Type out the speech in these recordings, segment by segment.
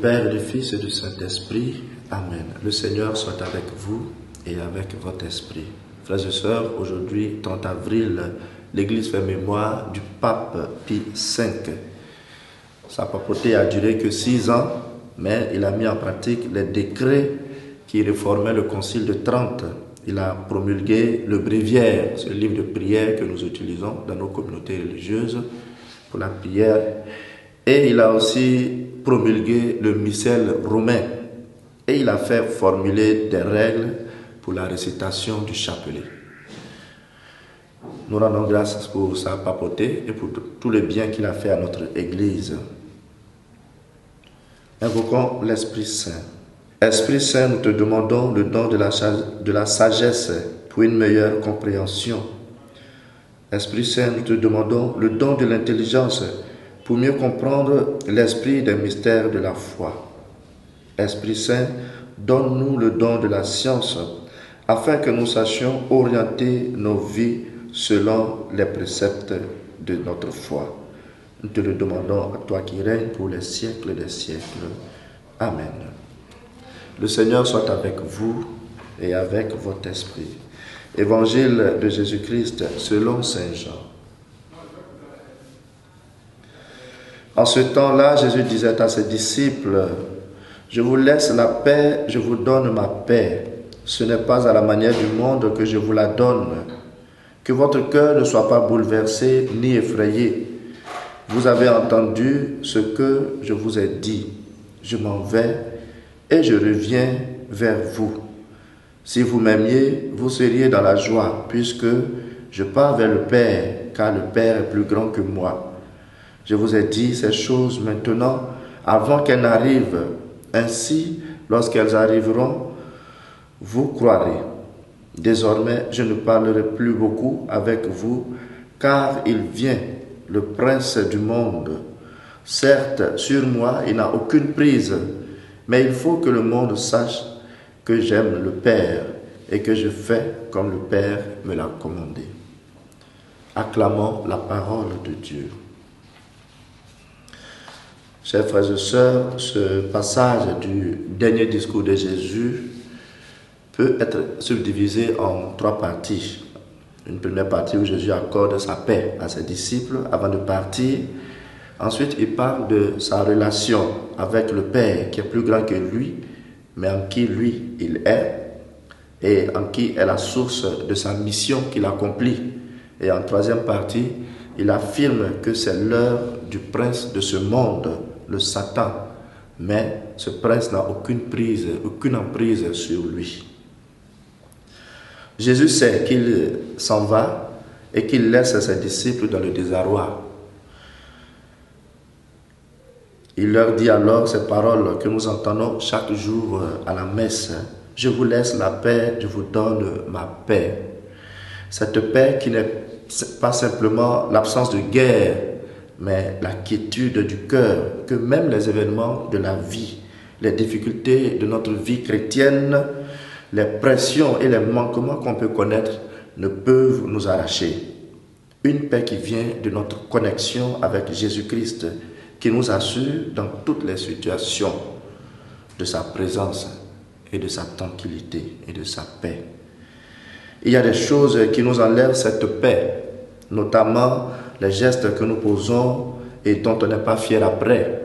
Père, du Fils et du Saint-Esprit. Amen. Le Seigneur soit avec vous et avec votre esprit. Frères et sœurs, aujourd'hui, 30 avril, l'Église fait mémoire du pape Pie V. Sa papauté a duré que 6 ans, mais il a mis en pratique les décrets qui réformaient le Concile de Trente. Il a promulgué le bréviaire, ce livre de prière que nous utilisons dans nos communautés religieuses pour la prière. Et il a aussi promulgué le missel romain. Et il a fait formuler des règles pour la récitation du chapelet. Nous rendons grâce pour sa papauté et pour tous les biens qu'il a fait à notre Église. Invoquons l'Esprit Saint. Esprit Saint, nous te demandons le don de la sagesse pour une meilleure compréhension. Esprit Saint, nous te demandons le don de l'intelligence pour mieux comprendre l'esprit des mystères de la foi. Esprit Saint, donne-nous le don de la science afin que nous sachions orienter nos vies selon les préceptes de notre foi. Nous te le demandons à toi qui règnes pour les siècles des siècles. Amen. Le Seigneur soit avec vous et avec votre esprit. Évangile de Jésus-Christ selon Saint Jean. En ce temps-là, Jésus disait à ses disciples, « Je vous laisse la paix, je vous donne ma paix. Ce n'est pas à la manière du monde que je vous la donne. Que votre cœur ne soit pas bouleversé ni effrayé. Vous avez entendu ce que je vous ai dit. Je m'en vais et je reviens vers vous. Si vous m'aimiez, vous seriez dans la joie, puisque je pars vers le Père, car le Père est plus grand que moi. Je vous ai dit ces choses maintenant, avant qu'elles n'arrivent. Ainsi, lorsqu'elles arriveront, vous croirez. Désormais, je ne parlerai plus beaucoup avec vous, car il vient, le prince du monde. Certes, sur moi, il n'a aucune prise, mais il faut que le monde sache que j'aime le Père et que je fais comme le Père me l'a commandé. Acclamons la parole de Dieu. Chers frères et sœurs, ce passage du dernier discours de Jésus peut être subdivisé en 3 parties. Une première partie où Jésus accorde sa paix à ses disciples avant de partir. Ensuite, il parle de sa relation avec le Père qui est plus grand que lui, mais en qui lui, il est, et en qui est la source de sa mission qu'il accomplit. Et en 3e partie, il affirme que c'est l'heure du prince de ce monde, le Satan, mais ce prince n'a aucune emprise sur lui. Jésus sait qu'il s'en va et qu'il laisse ses disciples dans le désarroi. Il leur dit alors ces paroles que nous entendons chaque jour à la messe. « Je vous laisse la paix, je vous donne ma paix. » Cette paix qui n'est pas simplement l'absence de guerre, mais la quiétude du cœur, que même les événements de la vie, les difficultés de notre vie chrétienne, les pressions et les manquements qu'on peut connaître ne peuvent nous arracher. Une paix qui vient de notre connexion avec Jésus-Christ, qui nous assure dans toutes les situations de sa présence et de sa tranquillité et de sa paix. Il y a des choses qui nous enlèvent cette paix, notamment les gestes que nous posons et dont on n'est pas fier après.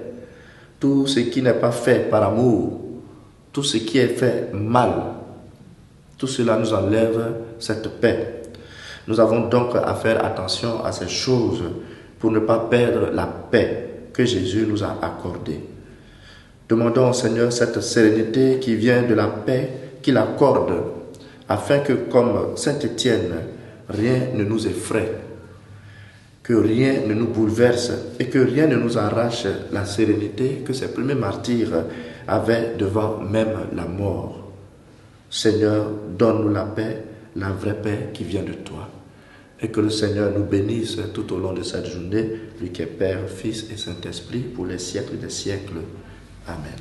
Tout ce qui n'est pas fait par amour, tout ce qui est fait mal, tout cela nous enlève cette paix. Nous avons donc à faire attention à ces choses pour ne pas perdre la paix que Jésus nous a accordée. Demandons au Seigneur cette sérénité qui vient de la paix qu'il accorde, afin que, comme saint Étienne, rien ne nous effraie, que rien ne nous bouleverse et que rien ne nous arrache la sérénité que ces premiers martyrs avaient devant même la mort. Seigneur, donne-nous la paix, la vraie paix qui vient de toi. Et que le Seigneur nous bénisse tout au long de cette journée, lui qui est Père, Fils et Saint-Esprit, pour les siècles des siècles. Amen.